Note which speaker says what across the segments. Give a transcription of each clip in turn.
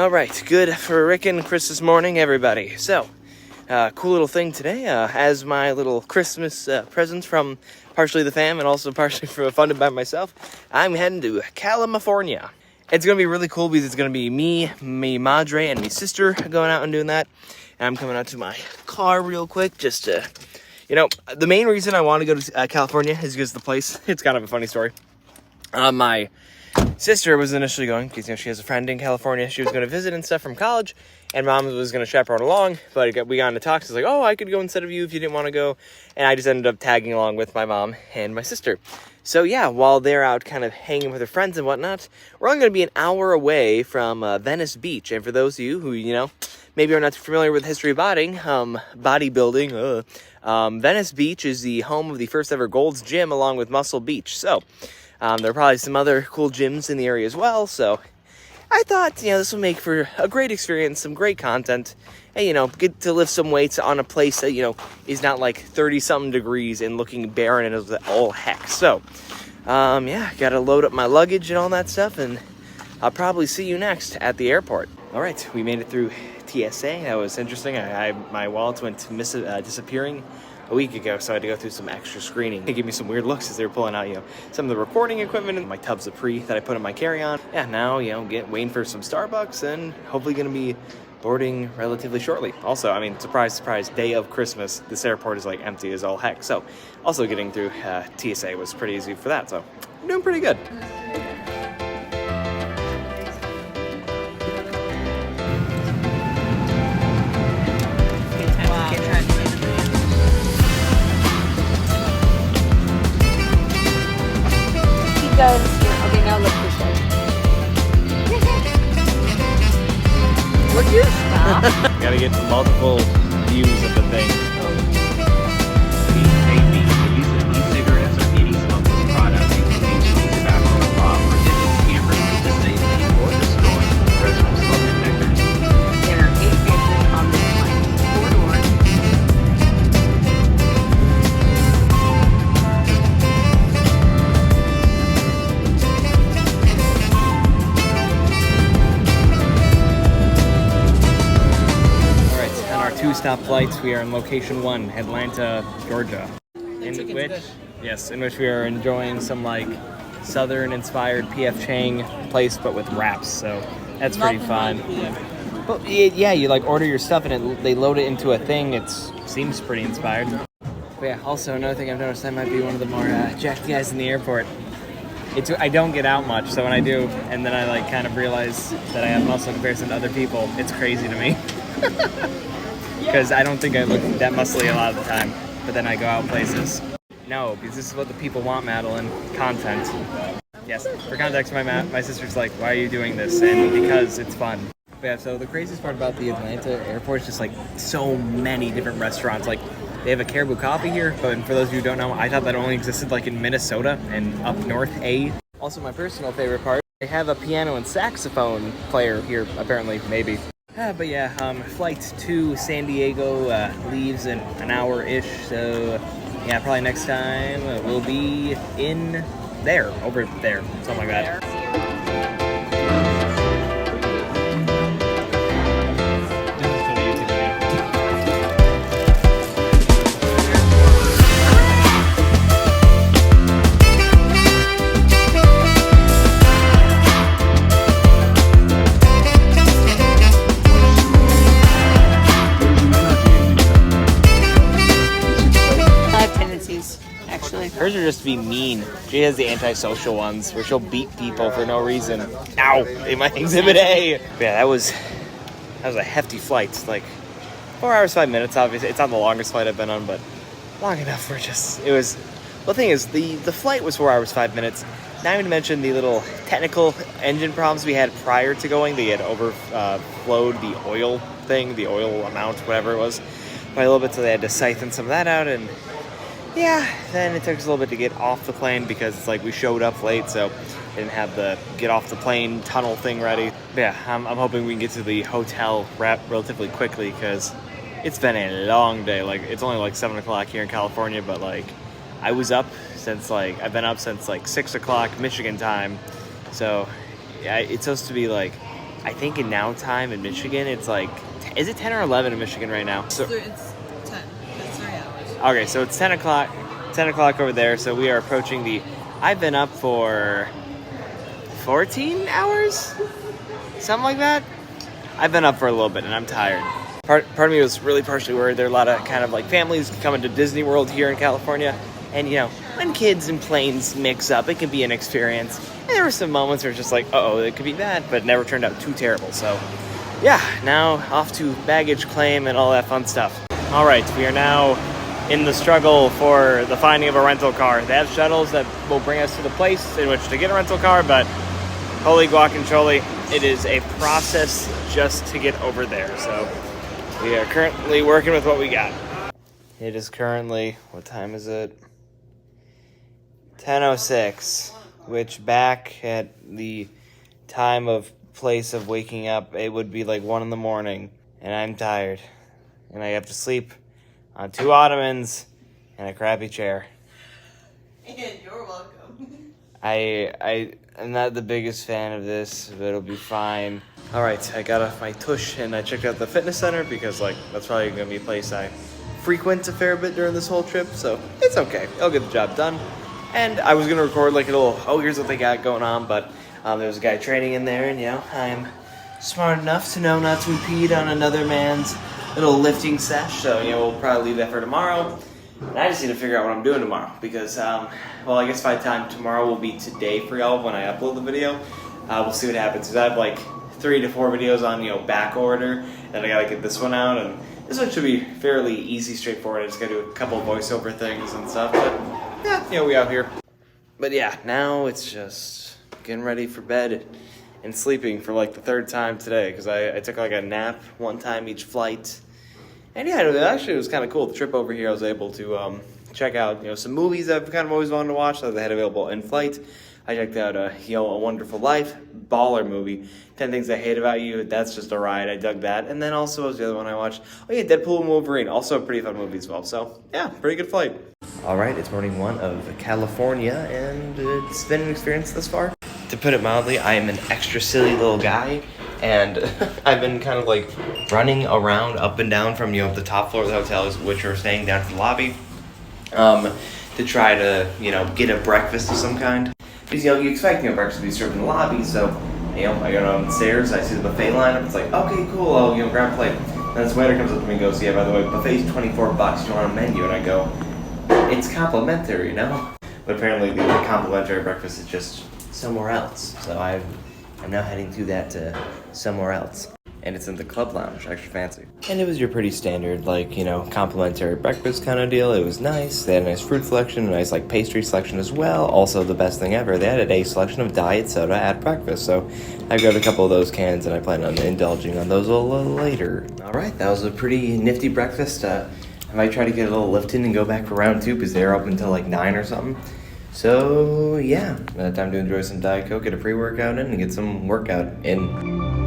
Speaker 1: All right, good for Rick and Christmas morning, everybody. So, cool little thing today. As my little Christmas presents from partially the fam and also partially funded by myself, I'm heading to California. It's going to be really cool because it's going to be me madre, and my sister going out and doing that. And I'm coming out to my car real quick just to, the main reason I want to go to California is because the place, it's kind of a funny story. My sister was initially going because, she has a friend in California. She was going to visit and stuff from college, and Mom was going to chaperone along, but we got into talks. It's like, oh, I could go instead of you if you didn't want to go, and I just ended up tagging along with my mom and my sister. So yeah, while they're out kind of hanging with their friends and whatnot, we're only going to be an hour away from Venice Beach. And for those of you who, maybe are not familiar with the history of bodybuilding, Venice Beach is the home of the first ever Gold's Gym along with Muscle Beach. So there are probably some other cool gyms in the area as well. So I thought, this will make for a great experience, some great content, and, get to lift some weights on a place that, is not like 30-something degrees and looking barren and is all heck. So, gotta load up my luggage and all that stuff, and I'll probably see you next at the airport. All right, we made it through TSA. That was interesting. My wallet went disappearing a week ago, so I had to go through some extra screening. They gave me some weird looks as they were pulling out, some of the recording equipment and my tubs of pre that I put in my carry-on. Yeah, now, waiting for some Starbucks and hopefully gonna be boarding relatively shortly. Also, surprise, surprise, day of Christmas, this airport is like empty as all heck. So also getting through TSA was pretty easy for that, so I'm doing pretty good.
Speaker 2: Okay, now look this way. Would you stop?
Speaker 1: Gotta get multiple views of the thing.
Speaker 3: E-cigarettes or any smokeless products, including tobacco, prohibited cameras, disabling or destroying personal smoke detectors.
Speaker 2: There are 8 exits on this flight. 4 doors.
Speaker 1: Two-stop flights. We are in location 1, Atlanta, Georgia, in which we are enjoying some southern-inspired P.F. Chang place, but with wraps. So that's pretty fun. But yeah, you order your stuff and they load it into a thing. It seems pretty inspired. But yeah, also another thing I've noticed, I might be one of the more jacked guys in the airport. I don't get out much, so when I do, and then I kind of realize that I have muscle in comparison to other people, it's crazy to me. Because I don't think I look that muscly a lot of the time, but then I go out places. No, because this is what the people want, Madeline. Content. Yes, for context, my sister's like, why are you doing this? And because it's fun. But yeah, so the craziest part about the Atlanta airport is just so many different restaurants. They have a Caribou Coffee here, but for those of you who don't know, I thought that only existed in Minnesota and up north, Also, my personal favorite part, they have a piano and saxophone player here, apparently, maybe. But yeah, flight to San Diego leaves in an hour-ish, so yeah, probably next time we'll be over there, something like that. Hers are just to be mean. She has the antisocial ones where she'll beat people for no reason. Ow! In my Exhibit A! Yeah, that was a hefty flight. 4 hours, 5 minutes, obviously. It's not the longest flight I've been on, but long enough for the thing is, the flight was 4 hours, 5 minutes. Not even to mention the little technical engine problems we had prior to going. They had overflowed the oil amount, whatever it was, by a little bit, so they had to siphon some of that out, and yeah, then it took us a little bit to get off the plane because it's we showed up late, so didn't have the get off the plane tunnel thing ready. But yeah, I'm hoping we can get to the hotel relatively quickly because it's been a long day. It's only 7 o'clock here in California, but I was up since I've been up since 6 o'clock Michigan time. So yeah, it's supposed to be I think in now time in Michigan, it's like, is it 10 or 11 in Michigan right now? So,
Speaker 2: It's 10. That's 3 hours.
Speaker 1: okay, so it's 10 o'clock. 10 o'clock over there. So we are approaching the. I've been up for 14 hours, something like that. I've been up for a little bit and I'm tired. Part of me was really partially worried. There are a lot of kind of like families coming to Disney World here in California, and you know, when kids and planes mix up, it can be an experience. And there were some moments where it's just like, oh, it could be bad, but it never turned out too terrible. So, yeah, now off to baggage claim and all that fun stuff. All right, we are now in the struggle for the finding of a rental car. They have shuttles that will bring us to the place in which to get a rental car, but holy guacamole, it is a process just to get over there. So we are currently working with what we got. It is currently, what time is it? 10:06, which back at the time of place of waking up, it would be like 1 a.m, and I'm tired. And I have to sleep on 2 ottomans and a crappy chair.
Speaker 2: And you're welcome.
Speaker 1: I'm not the biggest fan of this, but it'll be fine. All right, I got off my tush and I checked out the fitness center because like that's probably gonna be a place I frequent a fair bit during this whole trip, so it's okay. I'll get the job done. And I was gonna record like a little, oh, here's what they got going on, but there's a guy training in there, and you know, I'm smart enough to know not to impede on another man's little lifting sesh, so you know, we'll probably leave that for tomorrow. And I just need to figure out what I'm doing tomorrow because, well, I guess by the time tomorrow will be today for y'all when I upload the video. We'll see what happens because I have like 3 to 4 videos on, you know, back order, and I gotta get this one out, and this one should be fairly easy, straightforward. I just gotta do a couple voiceover things and stuff, but yeah, you know, we out here. But yeah, now it's just getting ready for bed and sleeping for like the 3rd time today because I took like a nap 1 time each flight. And yeah, it was kind of cool. The trip over here, I was able to check out, you know, some movies I've kind of always wanted to watch that they had available in flight. I checked out, you know, A Wonderful Life, baller movie. 10 Things I Hate About You, that's just a ride. I dug that. And then also, what was the other one I watched? Oh yeah, Deadpool and Wolverine, also a pretty fun movie as well. So yeah, pretty good flight. All right, it's morning 1 of California, and it's been an experience thus far. To put it mildly, I am an extra silly little guy. And I've been kind of like running around up and down from, you know, the top floor of the hotels, which are staying down to the lobby, to try to, you know, get a breakfast of some kind. Because, you know, you expect, you know, breakfast to be served in the lobby, so, you know, I go downstairs, I see the buffet lineup, it's like, okay, cool, I'll, you know, grab a plate. And this waiter comes up to me and goes, yeah, by the way, buffet's $24, you want a menu? And I go, it's complimentary, you know? But apparently the complimentary breakfast is just somewhere else, so I'm now heading to that somewhere else. And it's in the club lounge, extra fancy. And it was your pretty standard, like, you know, complimentary breakfast kind of deal. It was nice. They had a nice fruit selection, a nice, like, pastry selection as well. Also, the best thing ever, they had a selection of diet soda at breakfast. So I grabbed a couple of those cans, and I plan on indulging on those a little later. All right, that was a pretty nifty breakfast. I might try to get a little lift in and go back for round 2 because they're open until, like, 9 or something. So, yeah, time to enjoy some Diet Coke, get a pre-workout in, and get some workout in.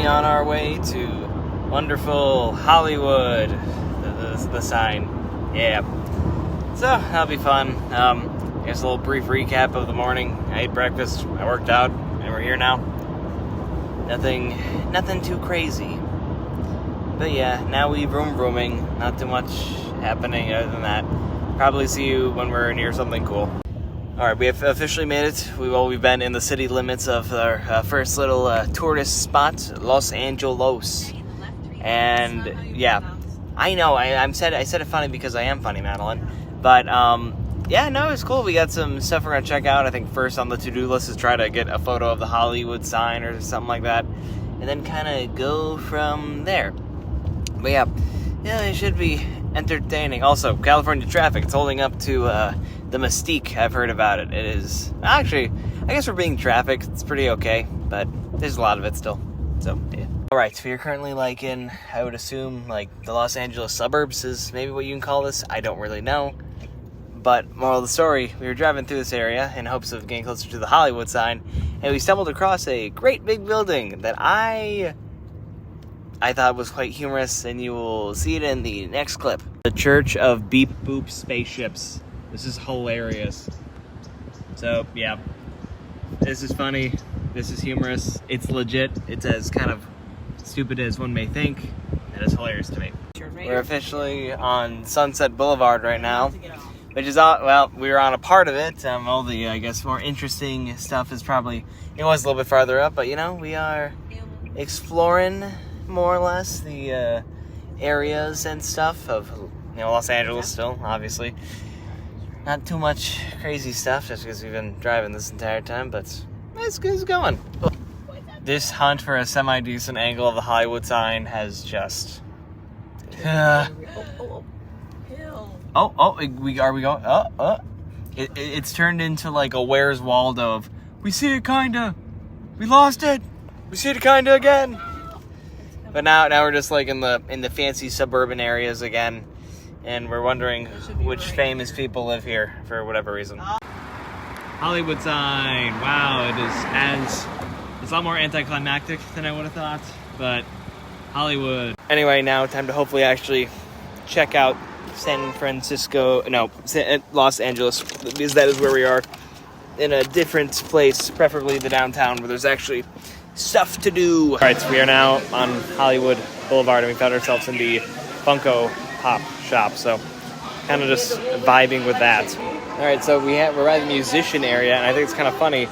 Speaker 1: On our way to wonderful Hollywood, the sign, yeah. So that'll be fun. Here's a little brief recap of the morning. I ate breakfast, I worked out, and we're here now. Nothing too crazy. But yeah, now we rooming. Not too much happening other than that. Probably see you when we're near something cool. Alright, we have officially made it. We've been in the city limits of our first little tourist spot, Los Angeles. And yeah, I know, I said it funny because I am funny, Madeline. But yeah, no, it's cool. We got some stuff we're going to check out. I think first on the to-do list is try to get a photo of the Hollywood sign or something like that. And then kind of go from there. But yeah, it should be entertaining. Also, California traffic, it's holding up to the mystique I've heard about it. It is, actually, I guess for being traffic, it's pretty okay, but there's a lot of it still, so yeah. Alright, so you're currently like in, I would assume, like the Los Angeles suburbs is maybe what you can call this. I don't really know. But moral of the story, we were driving through this area in hopes of getting closer to the Hollywood sign, and we stumbled across a great big building that I thought was quite humorous, and you will see it in the next clip. The Church of Beep Boop Spaceships. This is hilarious. So, yeah. This is funny. This is humorous. It's legit. It's as kind of stupid as one may think. That is hilarious to me. We're officially on Sunset Boulevard right now, which is, well, we were on a part of it. All the, I guess, more interesting stuff is probably, it was a little bit farther up, but, you know, we are exploring, more or less, the areas and stuff of, you know, Los Angeles still, obviously. Not too much crazy stuff, just because we've been driving this entire time, but it's going. This hunt for a semi-decent angle of the Hollywood sign has just... It's turned into like a Where's Waldo of, we see it kinda, we lost it, we see it kinda again. But now we're just like in the fancy suburban areas again, and we're wondering which famous people live here for whatever reason. Hollywood sign. Wow, it's a lot more anticlimactic than I would have thought, but Hollywood. Anyway, now time to hopefully actually check out Los Angeles, because that is where we are, in a different place, preferably the downtown, where there's actually stuff to do. All right, so we are now on Hollywood Boulevard, and we found ourselves in the Funko Pop shop, so kind of just vibing with that. All right, so we're at the musician area, and I think it's kind of funny.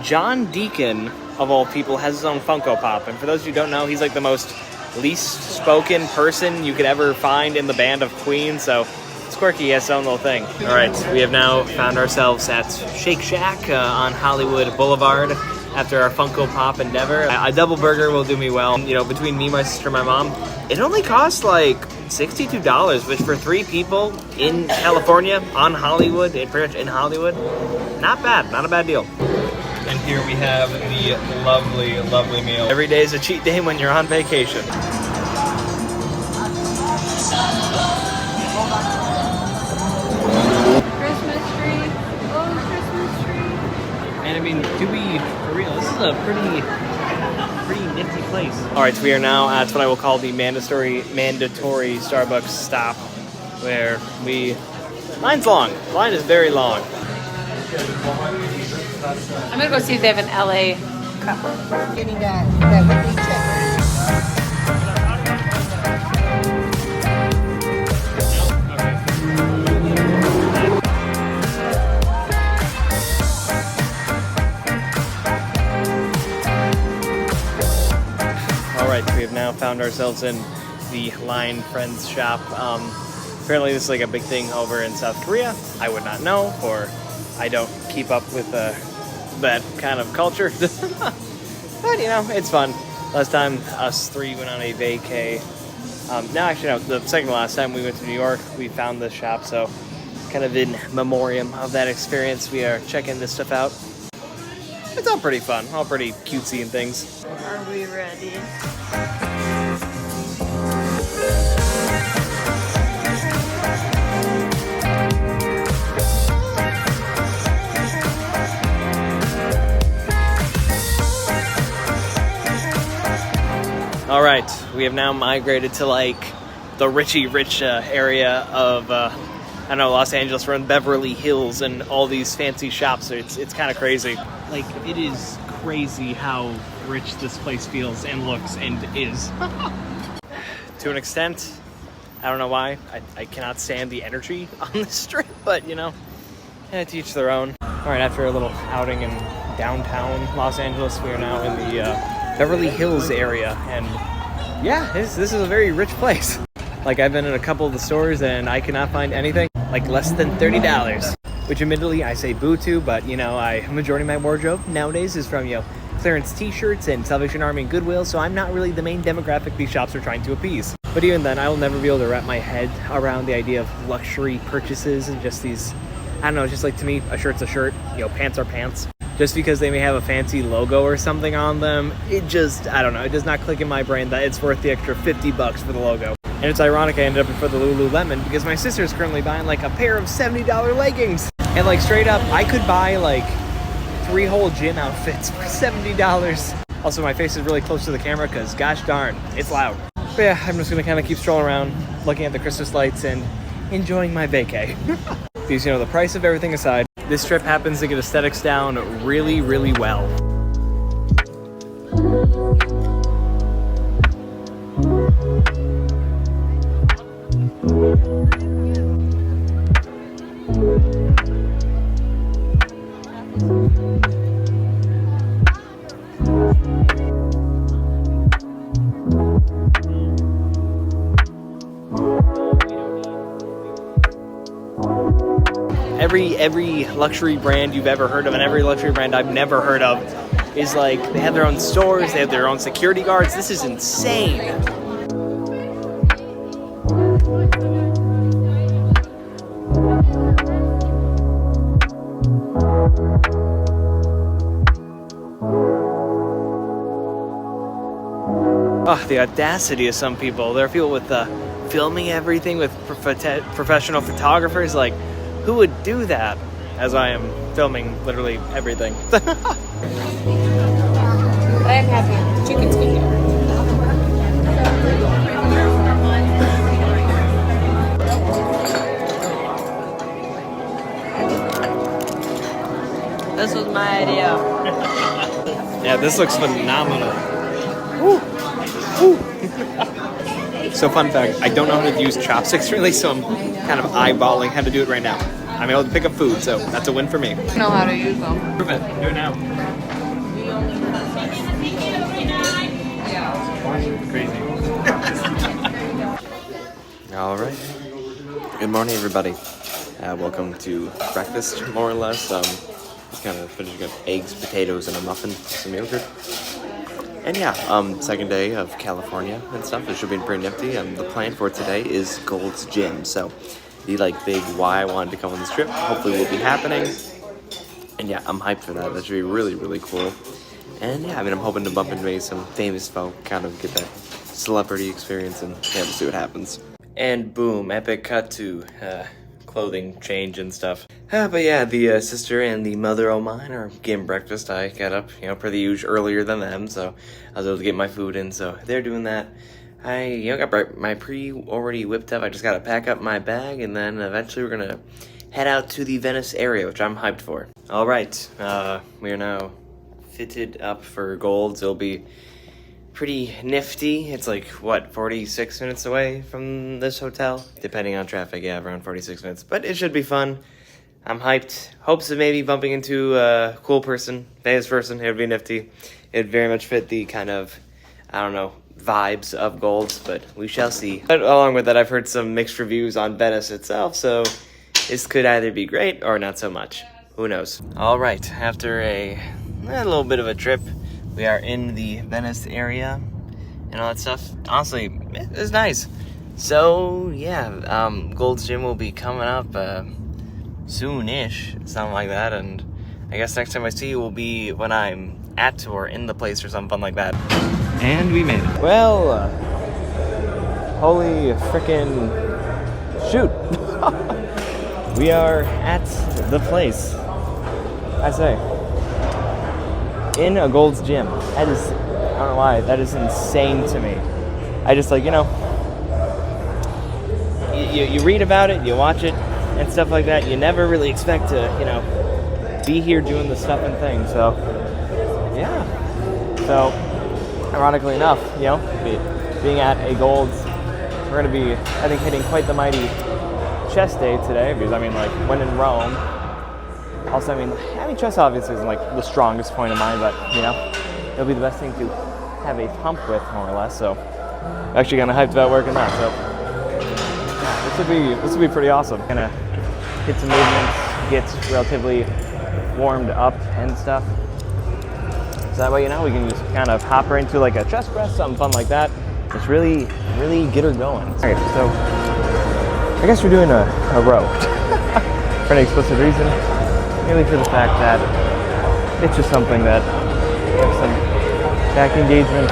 Speaker 1: John Deacon, of all people, has his own Funko Pop, and for those of you who don't know, he's like the most least spoken person you could ever find in the band of Queen, so it's quirky. He has his own little thing. All right, we have now found ourselves at Shake Shack on Hollywood Boulevard after our Funko Pop endeavor. A double burger will do me well. You know, between me, my sister, and my mom, it only costs like $62, which for 3 people in California, on Hollywood, pretty much in Hollywood, not bad, not a bad deal. And here we have the lovely, lovely meal. Every day is a cheat day when you're on vacation.
Speaker 2: Christmas tree. Oh, Christmas tree.
Speaker 1: And I mean, to be for real, this is a pretty nifty place. All right, so we are now at what I will call the mandatory Starbucks stop, where line's long. The line is very long.
Speaker 2: I'm gonna go see if they have an LA cup.
Speaker 4: Getting that weekly check.
Speaker 1: All right, we have now found ourselves in the Line Friends shop. Apparently this is like a big thing over in South Korea. I would not know, or I don't keep up with that kind of culture. But, you know, it's fun. Last time us 3 went on a vacay. The second to last time we went to New York, we found this shop, so kind of in memoriam of that experience, we are checking this stuff out. It's all pretty fun, all pretty cutesy and things.
Speaker 2: Are we ready?
Speaker 1: All right, we have now migrated to like the Richie Rich area of Los Angeles. We're in Beverly Hills and all these fancy shops. So it's kind of crazy. Like, it is crazy how rich this place feels and looks and is. To an extent, I don't know why. I cannot stand the energy on this strip, but you know, to each their own. All right, after a little outing in downtown Los Angeles, we are now in the Beverly Hills area, and yeah, this is a very rich place. Like, I've been in a couple of the stores and I cannot find anything like less than $30, which admittedly I say boo to, but you know, majority of my wardrobe nowadays is from clearance t-shirts and Salvation Army and Goodwill, so I'm not really the main demographic these shops are trying to appease. But even then, I will never be able to wrap my head around the idea of luxury purchases and just these, I don't know, just like to me, a shirt's a shirt, you know, pants are pants. Just because they may have a fancy logo or something on them, it just, I don't know, it does not click in my brain that it's worth the extra $50 for the logo. And it's ironic I ended up for the Lululemon because my sister's currently buying like a pair of $70 leggings. And like straight up, I could buy like 3 whole gym outfits for $70. Also, my face is really close to the camera because gosh darn, it's loud. But yeah, I'm just gonna kind of keep strolling around, looking at the Christmas lights and enjoying my vacay. Because, you know, the price of everything aside, this trip happens to get aesthetics down really, really well. Every luxury brand you've ever heard of and every luxury brand I've never heard of is like, they have their own stores, they have their own security guards. This is insane. Oh, the audacity of some people. There are people with filming everything with professional photographers. Like, who would do that? As I am filming literally everything.
Speaker 2: I am having chicken skin. This was my idea.
Speaker 1: Yeah, this looks phenomenal. Woo. Woo. So fun fact, I don't know how to use chopsticks really, so I'm kind of eyeballing how to do it right now. I'm able to pick up food, so that's a win for me.
Speaker 2: I know how to use them.
Speaker 1: Prove it. Do it now. Crazy. All right. Good morning, everybody. Welcome to breakfast, more or less. Just kind of finishing up eggs, potatoes, and a muffin, some yogurt. And yeah, second day of California and stuff. It should be pretty nifty. The plan for today is Gold's Gym. So the like big why I wanted to come on this trip hopefully will be happening. And yeah, I'm hyped for that. That should be really, really cool. And yeah, I mean, I'm hoping to bump into maybe some famous folk, kind of get that celebrity experience, and yeah, we'll see what happens. And boom, epic cut to clothing change and stuff. But yeah, the sister and the mother of mine are getting breakfast. I got up, you know, per the usual earlier than them, so I was able to get my food in, so they're doing that. I, you know, got my pre already whipped up. I just gotta pack up my bag, and then eventually we're gonna head out to the Venice area, which I'm hyped for. All right, we are now fitted up for Gold's. It'll be pretty nifty. It's like, what, 46 minutes away from this hotel? Depending on traffic, yeah, around 46 minutes. But it should be fun. I'm hyped. Hopes of maybe bumping into a cool person, famous person. It would be nifty. It'd very much fit the kind of, I don't know, vibes of Gold's, but we shall see. But along with that, I've heard some mixed reviews on Venice itself, so this could either be great or not so much. Who knows? All right, after a little bit of a trip, we are in the Venice area and all that stuff. Honestly, it's nice. So yeah, Gold's Gym will be coming up soon-ish, something like that. And I guess next time I see you will be when I'm at or in the place or something like that. And we made it. Well, holy frickin' shoot. We are at the place, I say, in a Gold's Gym. That is, I don't know why, that is insane to me. I just like, you know, you read about it, you watch it, and stuff like that. You never really expect to, you know, be here doing the stuff and things. So, yeah. So, ironically enough, you know, being at a Gold's, we're going to be, I think, hitting quite the mighty chest day today, because, I mean, like, when in Rome, also, I mean, chest obviously isn't, like, the strongest point of mine, but, you know, it'll be the best thing to have a pump with, more or less, so I'm actually kind of hyped about working that, so this would be pretty awesome. Gonna hit some movements, get relatively warmed up and stuff. So that way, you know, we can just kind of hop her into like a chest press, something fun like that. Just really get her going. All right, so I guess we're doing a row for an explicit reason, merely for the fact that it's just something that you have some back engagement.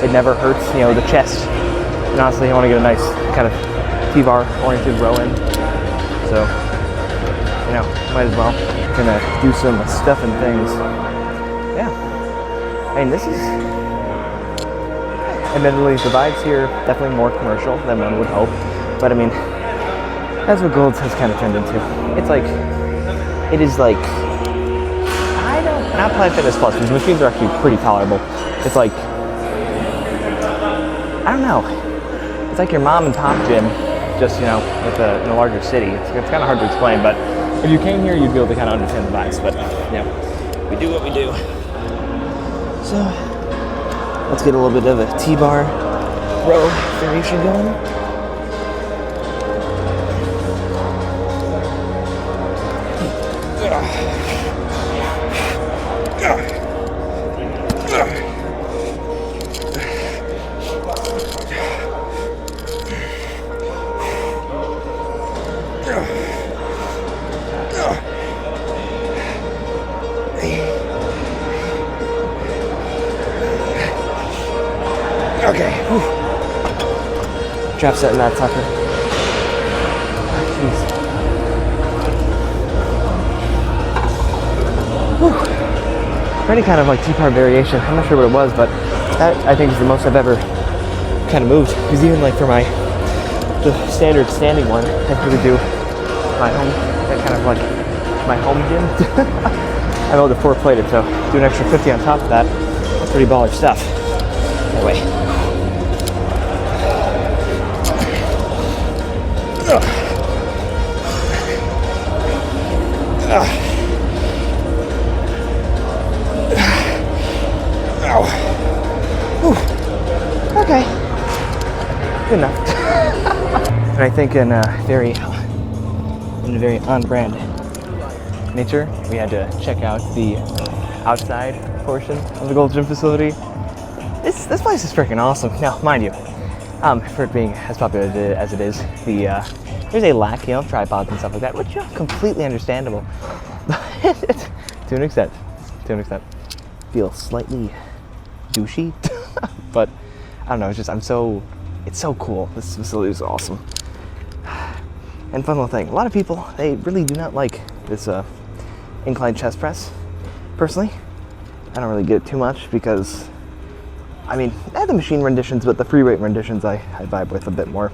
Speaker 1: It never hurts, you know, the chest. And honestly, I want to get a nice kind of T-bar oriented row in. So, you know, might as well. Gonna do some stuff and things. Yeah. I mean, this is, admittedly, the vibes here definitely more commercial than one would hope. But I mean, that's what Gold's has kind of turned into. It's like, it is like, not Planet Fitness Plus, because the machines are actually pretty tolerable. It's like, I don't know. It's like your mom and pop gym, just, you know, in a larger city. It's kind of hard to explain, but if you came here, you'd be able to kind of understand the vibes. But, you know, we do what we do. So, let's get a little bit of a T-bar row variation going. Okay. Whew. Trap set in that sucker. Jeez. For any kind of like T-bar variation, I'm not sure what it was, but that I think is the most I've ever kind of moved. Because even like for the standard standing one, I really do my home, that kind of like my home gym. I'm able to 4-plate it, so do an extra 50 on top of that. That's pretty baller stuff. Anyway. Okay, good enough. And I think in a very on-brand nature, we had to check out the outside portion of the Gold Gym facility. This place is freaking awesome. Now, mind you, for it being as popular as it is, there's a lack, you know, tripods and stuff like that, which is completely understandable. But to an extent, feels slightly douchey. But I don't know. It's so cool. This facility is awesome. And fun little thing. A lot of people, they really do not like this incline chest press. Personally, I don't really get it too much because, I mean, I have the machine renditions, but the free weight renditions I vibe with a bit more.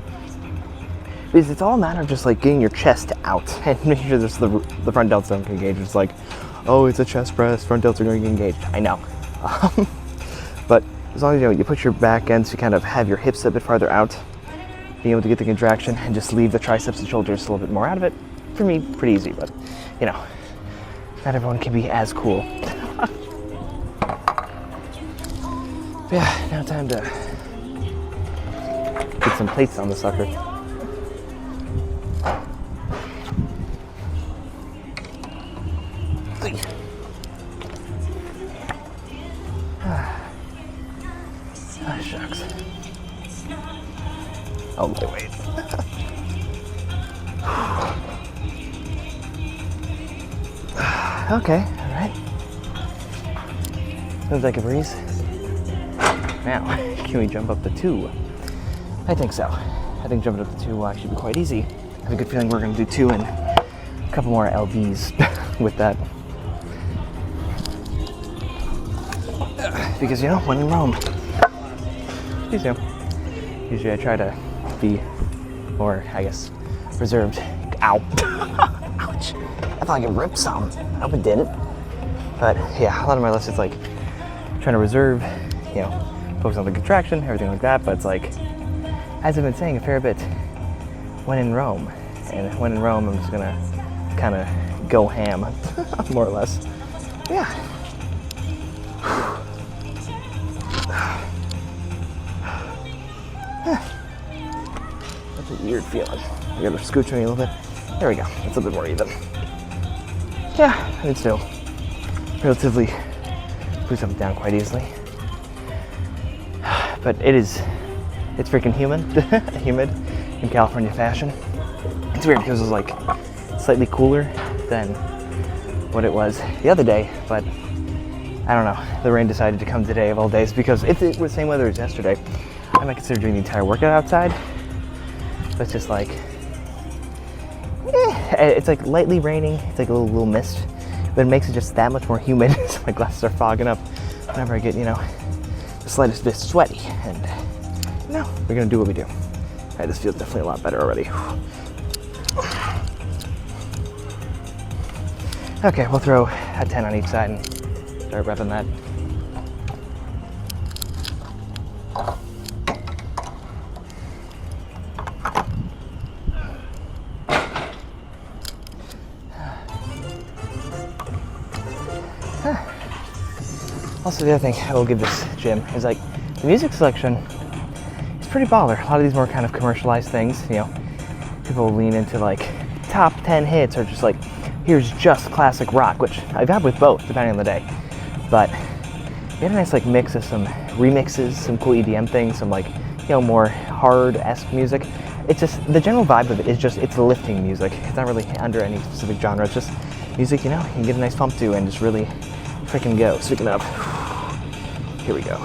Speaker 1: Because it's all a matter of just like getting your chest out and making sure the front delts don't get engaged. It's like, oh, it's a chest press, front delts are going to get engaged. I know. But as long as you put your back ends to kind of have your hips a bit farther out, being able to get the contraction and just leave the triceps and shoulders a little bit more out of it, for me, pretty easy. But, you know, not everyone can be as cool. Yeah, now time to get some plates on the sucker. Ah, shucks. Oh, wait. Okay, all right. Seems like a breeze. Now, can we jump up to 2? I think so. I think jumping up to 2 will actually be quite easy. I have a good feeling we're going to do 2 and a couple more LBs with that. Because, you know, when in Rome. Usually I try to be more, I guess, reserved. Ow. Ouch. I thought I could rip some. I hope it didn't. But yeah, a lot of my lists is like trying to reserve, you know, focus on the contraction, everything like that. But it's like, as I've been saying a fair bit, when in Rome. And when in Rome, I'm just gonna kind of go ham, more or less. Yeah. That's a weird feeling. I gotta scooch me a little bit. There we go. It's a bit more even. Yeah, I mean, still relatively put something down quite easily. But it's freaking humid in California fashion. It's weird because it was like slightly cooler than what it was the other day, but I don't know. The rain decided to come today of all days because if it was the same weather as yesterday, I might consider doing the entire workout outside. But it's just like, it's like lightly raining. It's like a little mist, but it makes it just that much more humid. So my glasses are fogging up whenever I get, the slightest bit sweaty. And we're gonna do what we do. All right, this feels definitely a lot better already. Okay, we'll throw a 10 on each side and start repping that. Also, the other thing I will give this gym is like the music selection is pretty baller. A lot of these more kind of commercialized things, people lean into like top 10 hits or just like, here's just classic rock, which I've had with both, depending on the day. But we had a nice like mix of some remixes, some cool EDM things, some like, more hard-esque music. It's just, the general vibe of it is just, it's lifting music. It's not really under any specific genre. It's just music, you can get a nice pump to and just really freaking go. Speaking of, here we go.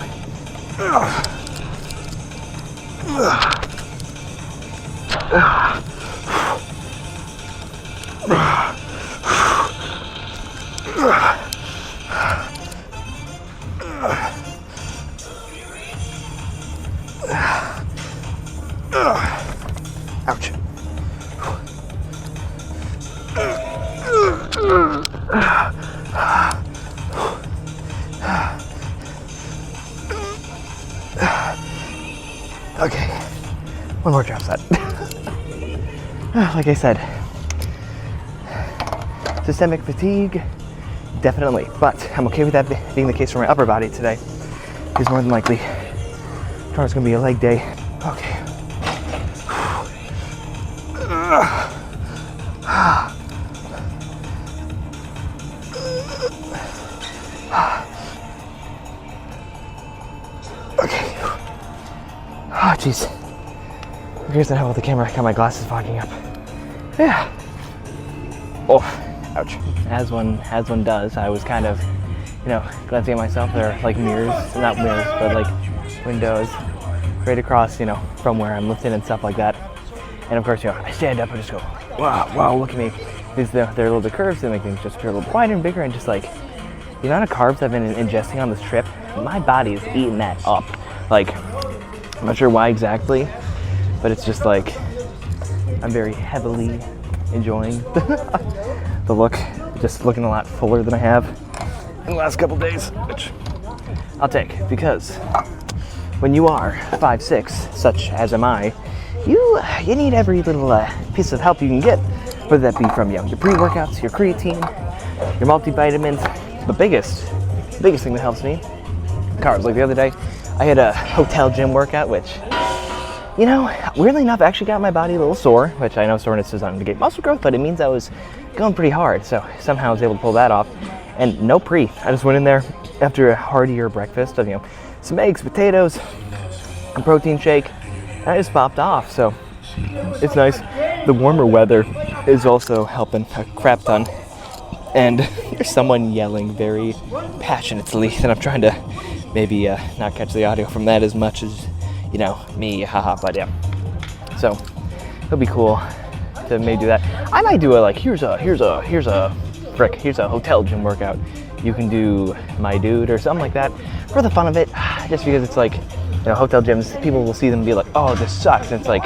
Speaker 1: Ouch. Okay, one more drop set. Like I said, systemic fatigue, definitely, but I'm okay with that being the case for my upper body today, because more than likely, tomorrow's gonna be a leg day. Okay. Okay. Oh, jeez. Here's the hell with the camera. I got my glasses fogging up. Yeah. Oh, ouch. As one does, I was kind of, glancing at myself. There are like mirrors, not mirrors, but like windows right across, from where I'm lifting and stuff like that. And of course, I stand up and just go, wow, look at me. They're a little bit curved, so they make things just appear a little wider and bigger, and just like the amount of carbs I've been ingesting on this trip, my body is eating that up. Like, I'm not sure why exactly, but it's just like I'm very heavily enjoying the look, just looking a lot fuller than I have in the last couple days, which I'll take, because when you are 5'6", such as am I, you need every little piece of help you can get, whether that be from your pre-workouts, your creatine, your multivitamins. The biggest thing that helps me, carbs. Like the other day, I had a hotel gym workout, which, weirdly enough, actually got my body a little sore, which I know soreness is not to negate muscle growth, but it means I was going pretty hard. So somehow I was able to pull that off. And no pre. I just went in there after a heartier breakfast of, some eggs, potatoes, a protein shake, and I just popped off. So it's nice. The warmer weather is also helping a crap ton. And there's someone yelling very passionately, and I'm trying to maybe not catch the audio from that as much as, me, haha, but yeah. So it'll be cool to maybe do that. I might do here's a hotel gym workout. You can do my dude or something like that for the fun of it, just because it's like, hotel gyms, people will see them and be like, oh, this sucks. And it's like,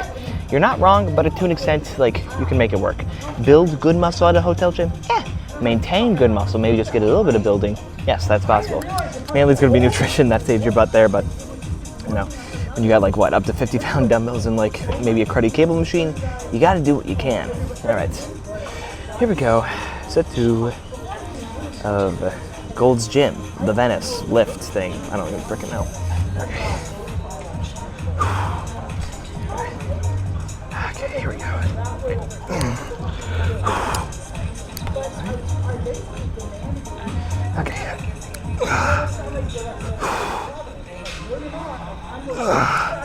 Speaker 1: you're not wrong, but to an extent, like, you can make it work. Build good muscle at a hotel gym? Yeah. Maintain good muscle, maybe just get a little bit of building. Yes, that's possible. Mainly it's gonna be nutrition that saves your butt there, but when you got up to 50-pound dumbbells and maybe a cruddy cable machine, you gotta do what you can. All right, here we go. Set 2 of Gold's Gym, the Venice lift thing. I don't even freaking know. Okay, here we go. Okay. Ah,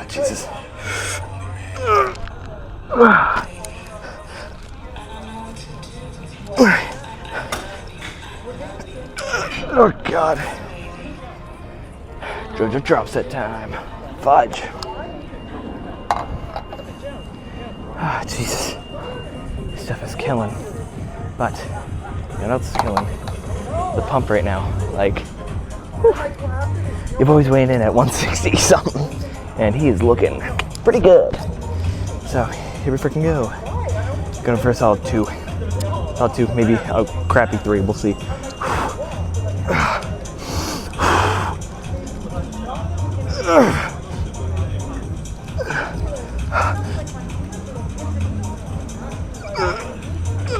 Speaker 1: Jesus. Oh, God. Georgia drop set time. Fudge. Ah, Jesus. This stuff is killing. But, you know what else is killing? The pump right now. Like, whew. You've always weighing in at 160 something. And he is looking pretty good. So, here we freaking go. Going for a solid 2. Solid 2, maybe a crappy 3. We'll see.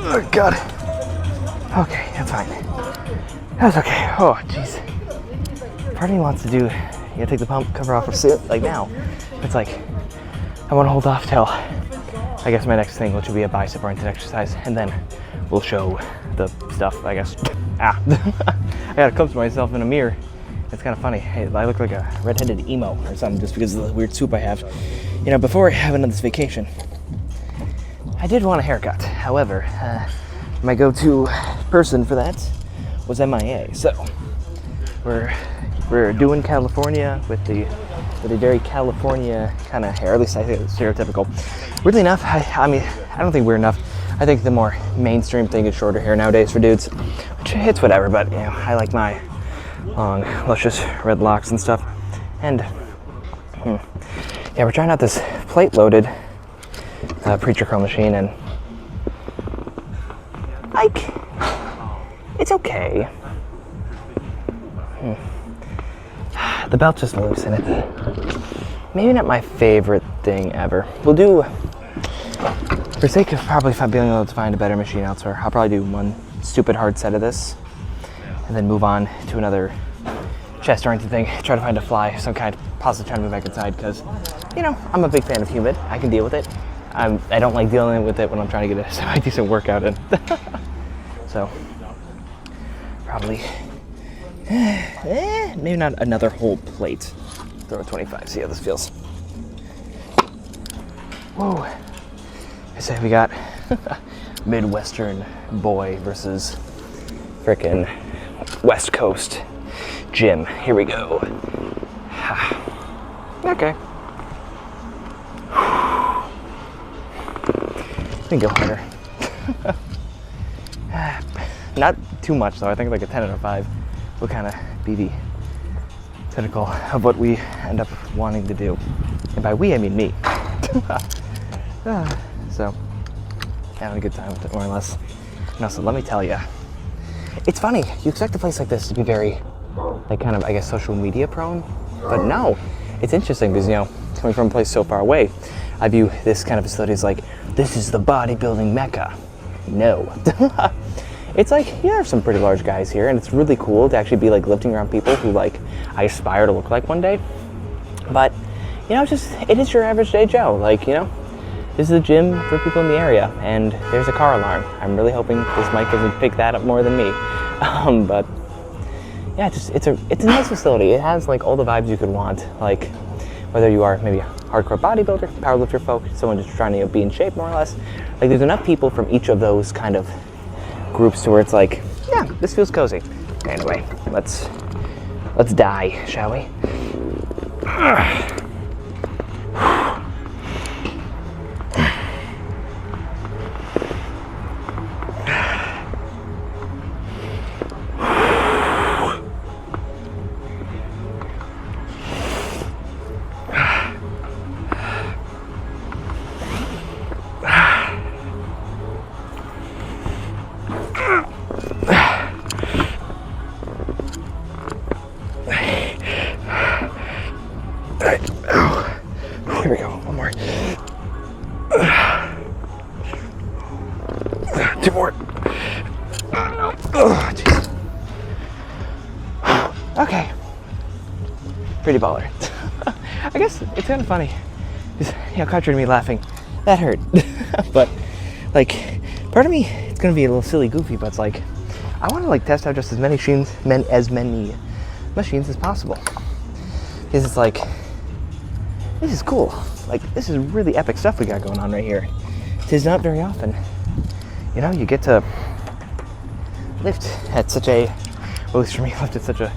Speaker 1: Oh, God. Okay, I'm fine. That's okay. Oh, jeez. Part of me wants to do, you gotta take the pump cover off soon, like now. It's like, I want to hold off till, I guess, my next thing, which will be a bicep-oriented exercise, and then we'll show the stuff, I guess. Ah. I gotta come to myself in a mirror. It's kind of funny. I look like a redheaded emo or something just because of the weird soup I have. You know, before I went on this vacation, I did want a haircut. However, my go-to person for that was MIA. So we're doing California with the very California kind of hair. At least I think it's stereotypical. Weirdly enough, I mean, I don't think weird enough. I think the more mainstream thing is shorter hair nowadays for dudes, which it's whatever. But you know, I like my long, luscious red locks and stuff. And yeah, we're trying out this plate-loaded preacher curl machine, and like, it's okay. The belt's just loose in it. Maybe not my favorite thing ever. We'll do, for sake of probably being able to find a better machine elsewhere, I'll probably do one stupid hard set of this, and then move on to another chest-oriented thing. Try to find a fly, some kind, possibly trying to move back inside, because, you know, I'm a big fan of humid. I can deal with it. I don't like dealing with it when I'm trying to get a semi-decent workout in. So, probably, maybe not another whole plate. Throw a 25, see how this feels. Whoa. I say we got Midwestern boy versus frickin' West Coast gym. Here we go. Okay. We can go harder. Not too much though. I think like a 10 out of 5 will kind of be the typical of what we end up wanting to do. And by we, I mean me. So, having a good time with it, more or less. And also, let me tell you, it's funny. You expect a place like this to be very, like, kind of, I guess, social media prone. But no, it's interesting because, you know, coming from a place so far away, I view this kind of facility as like, this is the bodybuilding mecca. No. It's like, yeah, there's some pretty large guys here, and it's really cool to actually be like lifting around people who like I aspire to look like one day. But, you know, it is your average day Joe. Like, you know, this is a gym for people in the area, and there's a car alarm. I'm really hoping this mic doesn't pick that up more than me. But yeah, it's a nice facility. It has like all the vibes you could want. Like, whether you are maybe a hardcore bodybuilder, powerlifter folk, someone just trying to be in shape more or less. Like, there's enough people from each of those kind of groups to where it's like, yeah, this feels cozy. Anyway, let's die, shall we? Here we go, one more. 2 more. Oh, jeez. Okay. pretty baller. I guess it's kind of funny. Just, contrary to me laughing, that hurt. But like, part of me, it's gonna be a little silly, goofy, but it's like, I want to like test out just as many machines as possible. Because it's like, this is cool. Like, this is really epic stuff we got going on right here. It is not very often, you get to lift at such a, at least for me, lift at such a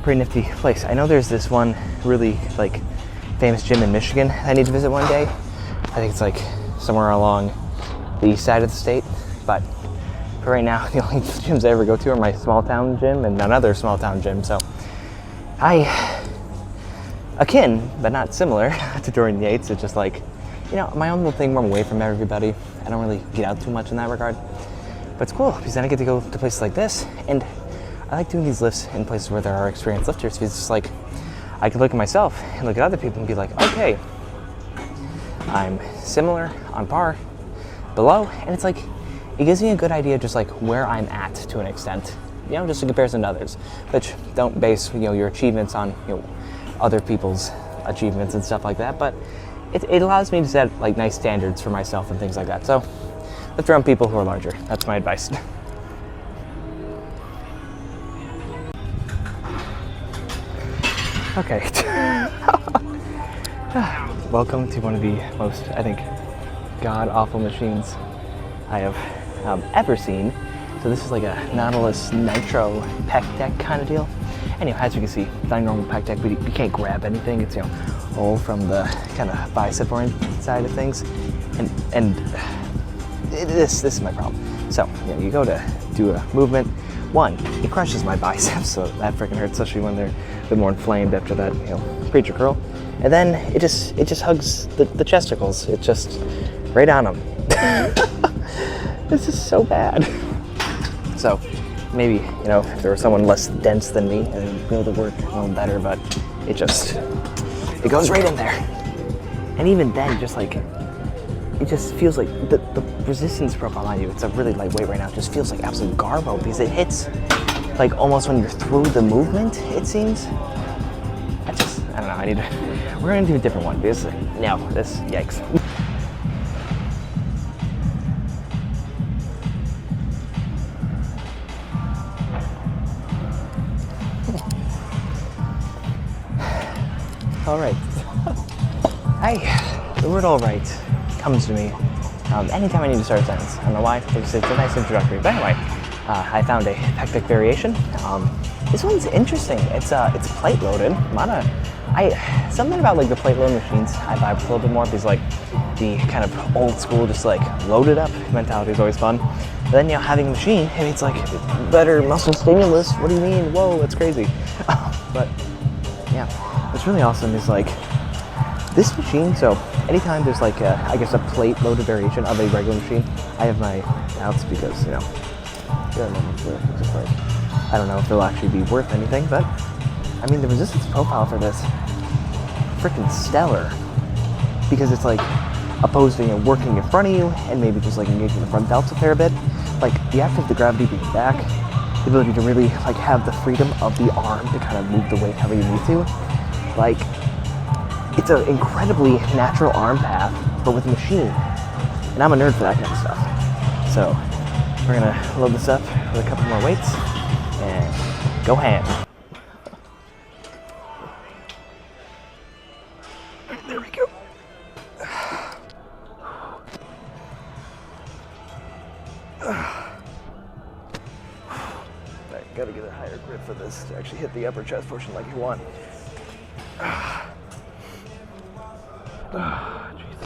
Speaker 1: pretty nifty place. I know there's this one really like famous gym in Michigan I need to visit one day. I think it's like somewhere along the east side of the state, but for right now, the only gyms I ever go to are my small town gym and another small town gym. So akin, but not similar to Jordan Yates. It's just like, my own little thing where I'm away from everybody. I don't really get out too much in that regard. But it's cool because then I get to go to places like this, and I like doing these lifts in places where there are experienced lifters because it's just like, I can look at myself and look at other people and be like, okay, I'm similar, on par, below, and it's like, it gives me a good idea just like where I'm at to an extent, just in comparison to others, which don't base, your achievements on, other people's achievements and stuff like that, but it allows me to set like nice standards for myself and things like that. So lift around people who are larger. That's my advice. Okay. Welcome to one of the most, I think, god-awful machines I have ever seen. So this is like a Nautilus Nitro pec deck kind of deal. Anyway, as you can see, not a normal pec deck, but you can't grab anything. It's, all from the kind of bicep side of things. And this is my problem. So, you go to do a movement. One, it crushes my biceps, so that freaking hurts, especially when they're a bit more inflamed after that, preacher curl. And then it just hugs the chesticles. It's just right on them. This is so bad. So maybe, if there was someone less dense than me, I would be able to work a little better, but it goes right in there. And even then, just like, it just feels like the resistance profile on you, it's a really lightweight right now, it just feels like absolute garbo because it hits like almost when you're through the movement, it seems. I don't know, we're gonna do a different one because, yikes. All right. The word all right comes to me anytime I need to start a sentence. I don't know why, it's a nice introductory. But anyway, I found a pec deck variation. This one's interesting. It's plate loaded. Something about like the plate load machines I vibe with a little bit more because like the kind of old school, just like loaded up mentality is always fun. But then having a machine, it's like better muscle stimulus. What do you mean? Whoa, that's crazy. But yeah, what's really awesome is like this machine. So anytime there's like a plate loaded variation of a regular machine, I have my doubts because I don't know if they'll actually be worth anything. But I mean, the resistance profile for this freaking stellar because it's like opposed to working in front of you and maybe just like engaging the front delts a fair bit. Like the act of the gravity being back, the ability to really like have the freedom of the arm to kind of move the weight however you need to. Like, it's an incredibly natural arm path, but with a machine. And I'm a nerd for that kind of stuff. So we're gonna load this up with a couple more weights and go ham. There we go. Alright, gotta get a higher grip for this to actually hit the upper chest portion like you want. Jeez.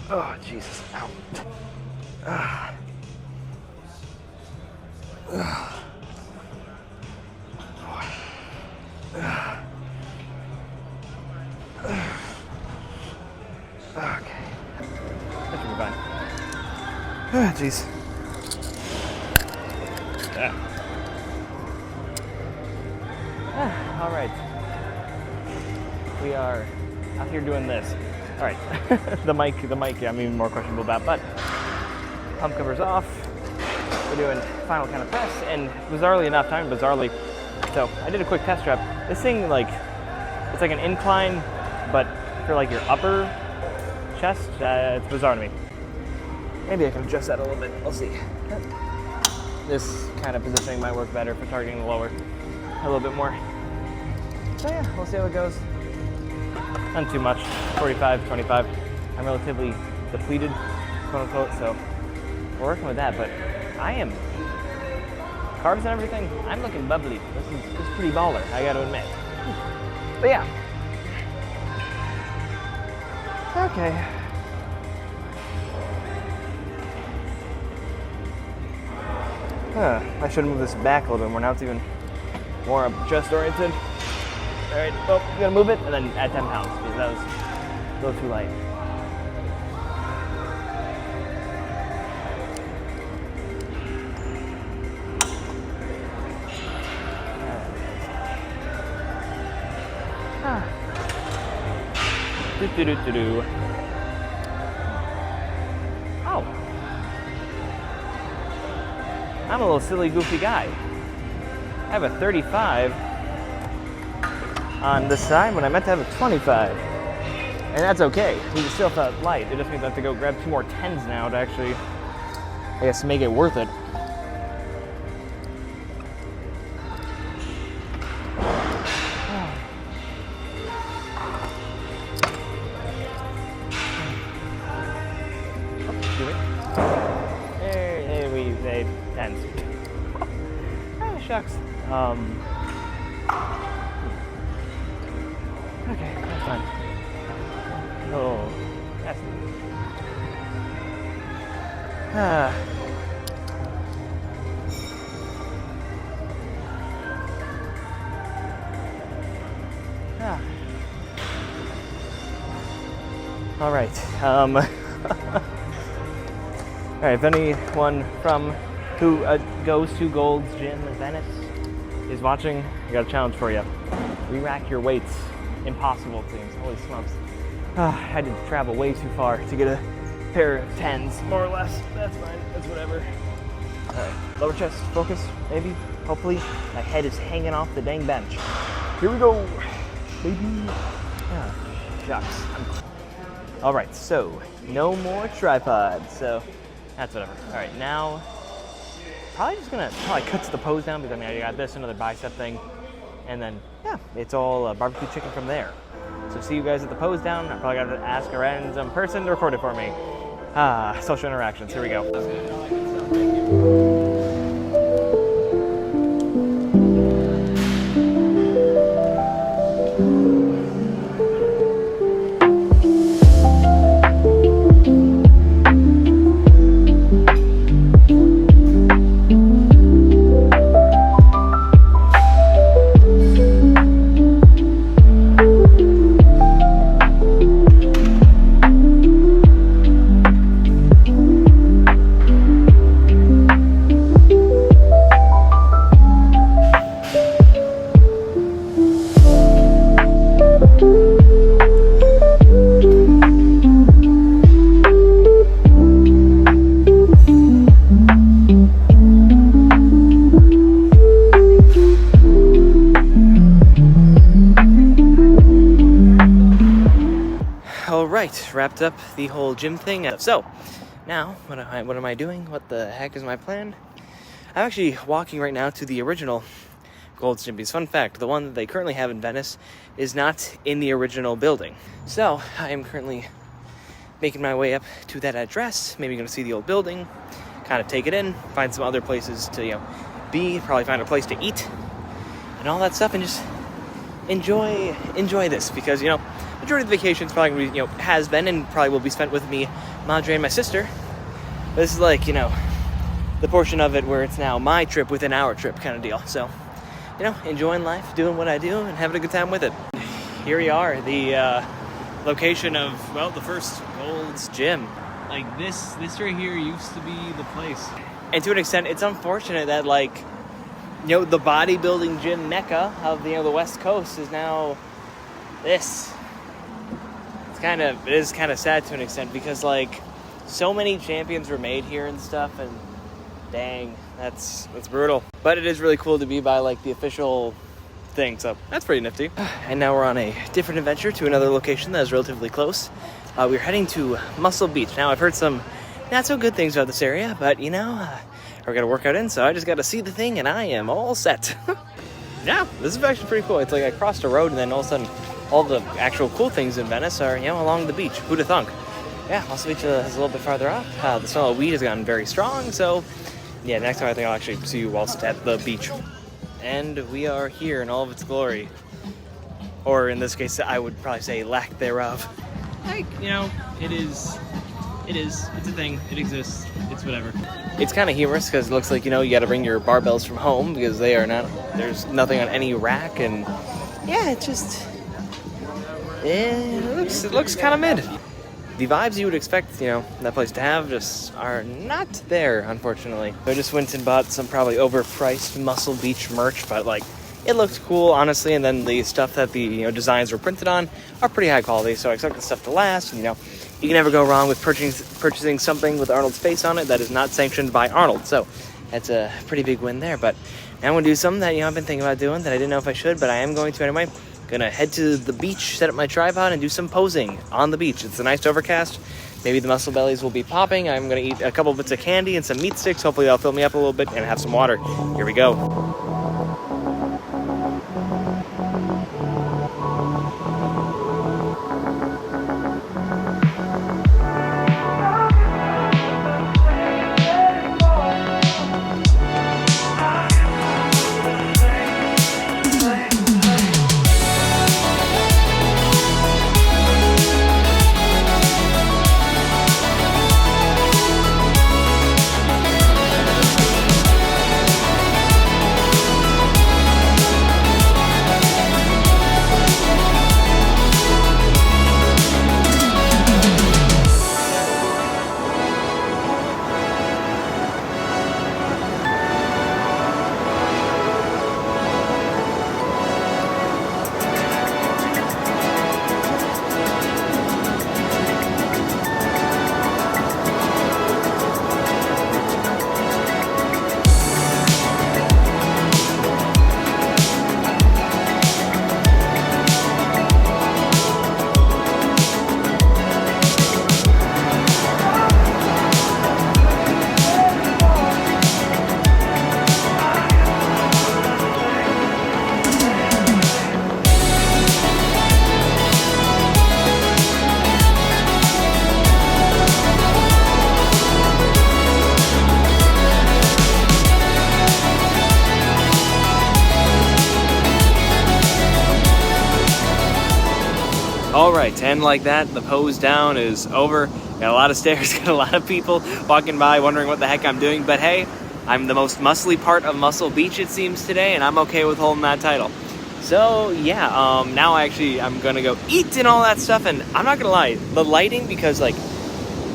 Speaker 1: Oh, Jesus. Ow. Okay. That should be fine. Ah, jeez. All right. We are out here doing this. All right. the mic, I'm even more questionable about, but pump cover's off. we're doing final kind of press, and bizarrely enough, so I did a quick test rep. This thing, like, it's like an incline, but for like your upper chest, it's bizarre to me. Maybe I can adjust that a little bit. We'll see. This kind of positioning might work better for targeting the lower a little bit more. So yeah, we'll see how it goes. Not too much, 45, 25. I'm relatively depleted, quote unquote, so we're working with that, but I am, carbs and everything, I'm looking bubbly. This is pretty baller, I gotta admit. But yeah. Okay. I should move this back a little bit more. Now it's even more chest oriented. All right, well, you gotta move it and then add 10 pounds because that was a little too light. Do. Oh. I'm a little silly, goofy guy. I have a 35 on this side when I meant to have a 25. And that's okay. We still felt light. It just means I have to go grab 2 more 10s now to actually, I guess, make it worth it. There we say 10s. Oh, shucks. Okay, that's fine. Oh, that's all right. All right. If anyone from who goes to Gold's Gym in Venice is watching, I got a challenge for you. Re-rack your weights. Impossible, it seems. Holy smokes. I had to travel way too far to get a pair of 10s, more or less. That's fine. That's whatever. All right. Lower chest, focus, maybe, hopefully. My head is hanging off the dang bench. Here we go, baby. Shucks. All right, so no more tripod. So that's whatever. All right, now probably just gonna cut the pose down because I mean I got this, another bicep thing, and then yeah, it's all barbecue chicken from there. So see you guys at the pose down. I probably got to ask a random person to record it for me. Social interactions. Here we go. Alright, wrapped up the whole gym thing. So, now, what am I doing? What the heck is my plan? I'm actually walking right now to the original Gold's Gym. Because fun fact, the one that they currently have in Venice is not in the original building. So, I am currently making my way up to that address. Maybe going to see the old building, kind of take it in, find some other places to, be, probably find a place to eat, and all that stuff, and just enjoy this, because, majority of the vacation is probably going to be, has been and probably will be spent with me, Madre, and my sister. But this is like, the portion of it where it's now my trip within our trip kind of deal. So, enjoying life, doing what I do, and having a good time with it. Here we are, the location of, the first Gold's Gym. Like, this right here used to be the place. And to an extent, it's unfortunate that, the bodybuilding gym mecca of, the West Coast is now this. It is kind of sad to an extent because, so many champions were made here and stuff, and Dang, that's brutal. But it is really cool to be by like the official thing, so that's pretty nifty. And now we're on a different adventure to another location that is relatively close. We're heading to Muscle Beach. Now I've heard some not so good things about this area, but you know, we're gonna work out in, so I just gotta see the thing and I am all set. Yeah, this is actually pretty cool. It's like I crossed a road and then all of a sudden all the actual cool things in Venice are, you know, along the beach. Who'd have thunk? Yeah, Muscle Beach is a little bit farther up. The smell of weed has gotten very strong, so yeah, next time I think I'll actually see you whilst at the beach. And we are here in all of its glory. Or in this case, I would probably say lack thereof. Like, you know, it's a thing, it exists, it's whatever. It's kind of humorous because it looks like, you know, you got to bring your barbells from home because they are not, there's nothing on any rack, and yeah, it looks kind of mid. The vibes you would expect, you know, that place to have just are not there, unfortunately. So I just went and bought some probably overpriced Muscle Beach merch, but like, it looked cool, honestly, and then the stuff that the, you know, designs were printed on are pretty high quality, so I expect the stuff to last, and, you know, you can never go wrong with purchasing something with Arnold's face on it that is not sanctioned by Arnold, so that's a pretty big win there. But now I'm going to do something that, you know, I've been thinking about doing that I didn't know if I should, but I am going to anyway. Gonna head to the beach, set up my tripod, and do some posing on the beach. It's a nice overcast. Maybe the muscle bellies will be popping. I'm gonna eat a couple bits of candy and some meat sticks. Hopefully that'll fill me up a little bit and have some water. Here we go. Alright, and like that, the pose down is over. Got a lot of stairs, got a lot of people walking by wondering what the heck I'm doing, but hey, I'm the most muscly part of Beach, it seems, today, and I'm okay with holding that title. So, yeah, now I'm gonna go eat and all that stuff, and I'm not gonna lie, the lighting, because, like,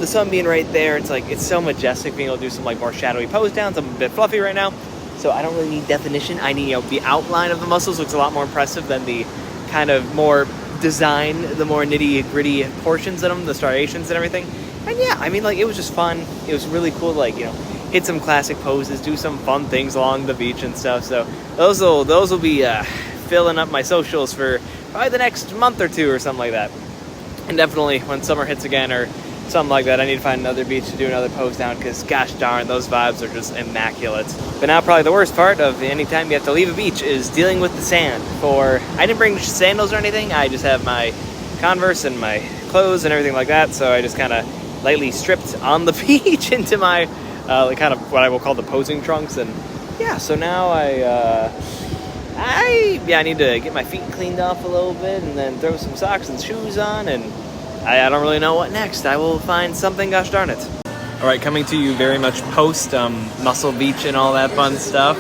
Speaker 1: the sun being right there, it's so majestic being able to do some, like, more shadowy pose downs. I'm a bit fluffy right now, so I don't really need definition. I need, you know, the outline of the muscles looks a lot more impressive than the kind of more design, the more nitty-gritty portions of them, the striations and everything. And yeah, I mean, like, it was just fun. It was really cool to, like, you know, hit some classic poses, do some fun things along the beach and stuff. So those will be filling up my socials for probably the next month or two or something like that. And definitely when summer hits again or something like that, I need to find another beach to do another pose down, because gosh darn, those vibes are just immaculate. But now probably the worst part of any time you have to leave a beach is dealing with the sand. I didn't bring sandals or anything, I just have my Converse and my clothes and everything like that, so I just kind of lightly stripped on the beach into my kind of what I will call the posing trunks. And yeah, so now I need to get my feet cleaned off a little bit and then throw some socks and shoes on, and I don't really know what next. I will find something, gosh darn it. All right, coming to you very much post Muscle Beach and all that fun stuff.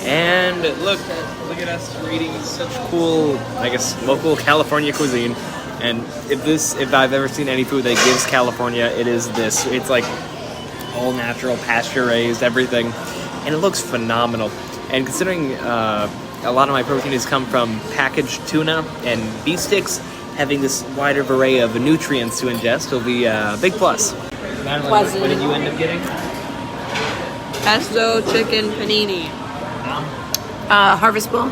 Speaker 1: And look at us, we're eating such cool, I guess, local California cuisine. And if I've ever seen any food that gives California, it is this. It's like all natural, pasture raised, everything. And it looks phenomenal. And considering a lot of my protein has come from packaged tuna and beef sticks, having this wider array of nutrients to ingest will be a big plus. Madeline, what did you end up getting?
Speaker 2: Pesto chicken panini. Harvest Bowl.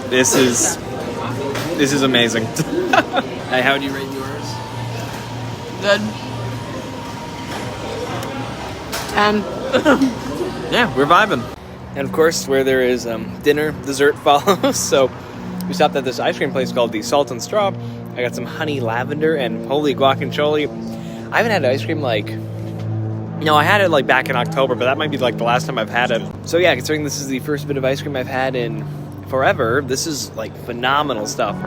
Speaker 1: This is amazing. Hey, how do you rate yours?
Speaker 2: Good. And
Speaker 1: Yeah, we're vibing. And of course, where there is dinner, dessert follows. So we stopped at this ice cream place called the Salt and Straw. I got some honey lavender and holy guanciale. I haven't had ice cream no, I had it like back in October, but that might be like the last time I've had it. So yeah, considering this is the first bit of ice cream I've had in forever, this is like phenomenal stuff.